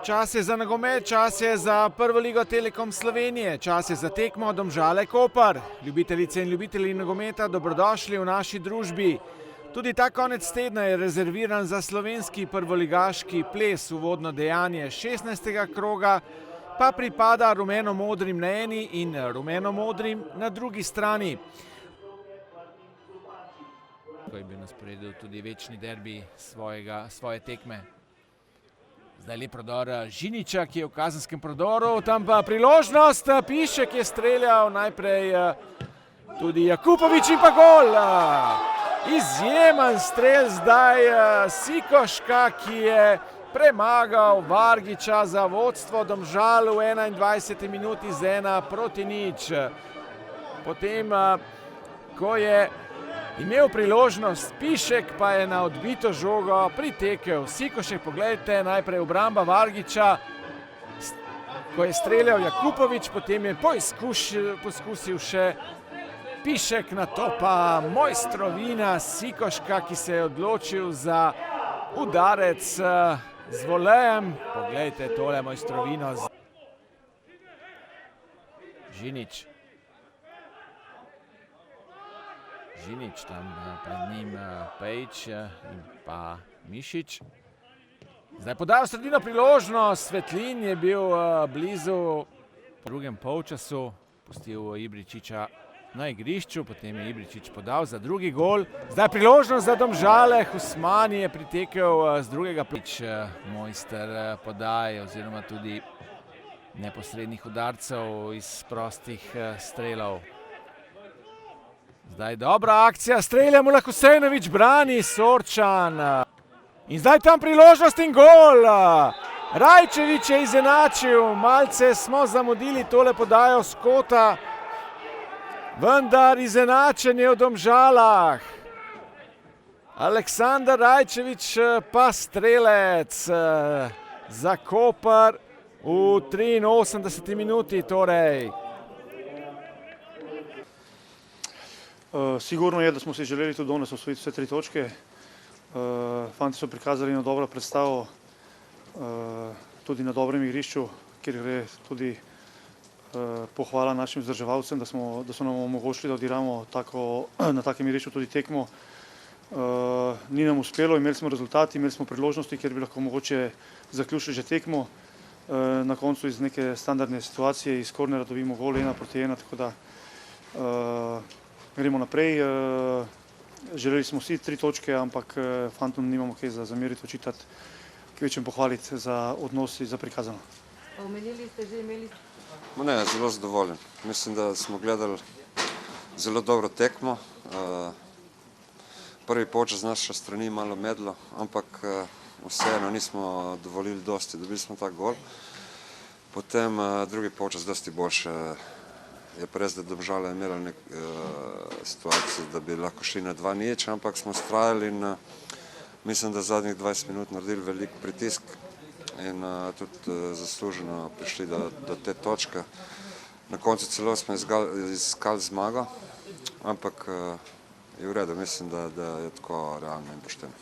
Čas je za nogomet, čas je za Prvo ligo Telekom Slovenije, čas je za tekmo Domžale-Koper. Ljubitelice in ljubitelji nogometa, dobrodošli v naši družbi. Tudi ta konec tedna je rezerviran za slovenski prvoligaški ples. Uvodno dejanje 16. kroga pa pripada rumeno-modrim na eni in rumeno-modrim na drugi strani. Ko je bil na sporedu tudi večni derbi svoje tekme. Zdaj lep prodor Žiniča, ki je v kazenskem prodoru, tam pa priložnost, Pišek je streljal, najprej tudi Jakupovič in pa gol. Izjemen strel zdaj Sikoška, ki je premagal Vargiča za vodstvo Domžal v 21. minuti z 1-0. Potem, ko je imel priložnost, Pišek pa je na odbito žogo pritekel. Sikošek, pogledajte, najprej obramba Vargiča, ko je streljal Jakupovič, potem je poskusil še Pišek, nato pa mojstrovina Sikoška, ki se je odločil za udarec z volejem. Poglejte tole mojstrovino. Žinič, tam pred njim Pejč in pa Mišič. Zdaj podal sredino priložnost, Svetlin je bil blizu v drugem polčasu, pustil Ibričiča na igrišču, potem je Ibričič podal za drugi gol. Zdaj priložnost za Domžale, Husmani je pritekel z drugega polčasa. Mojster podaj oziroma tudi neposrednih udarcev iz prostih strelov. Zdaj dobra akcija, strelja Mulah Husejnović, brani Sorčan. In zdaj tam priložnost in gol. Rajčević je izenačil, malce smo zamudili tole podajo s kota, vendar izenačenje v Domžalah. Aleksandar Rajčević pa strelec za Koper v 83. minuti torej. Sigurno je, da smo si želeli tudi danes osvojiti vse 3 točke. Fanti so prikazali eno dobro predstavo, tudi na dobrem igrišču, kjer gre tudi pohvala našim vzdrževalcem, da so nam omogočili, da odigramo na takem igrišču tudi tekmo. Ni nam uspelo, imeli smo rezultati, imeli smo priložnosti, kjer bi lahko mogoče zaključili že tekmo. Na koncu iz neke standardne situacije, iz kornera dobimo gol 1-1, tako da gremo naprej. Želeli smo vsi 3 točke, ampak fantom nimamo kaj za zameriti, očitati, kaj večjem pohvaliti za odnos in za prikazano. Omenili ste že imeli? Ne, zelo zadovoljen. Mislim, da smo gledali zelo dobro tekmo. Prvi polčas z naše strani malo medlo, ampak vseeno nismo dovolili dosti, dobili smo ta gol. Potem drugi polčas dosti boljše. Je pa res, da Domžale imela situacijo, da bi lahko šli na 2-0, ampak smo vztrajali in mislim, da zadnjih 20 minut naredili velik pritisk in tudi zasluženo prišli do te točke. Na koncu celo smo iskali zmago, ampak je v redu, mislim, da je tako realno in pošteno.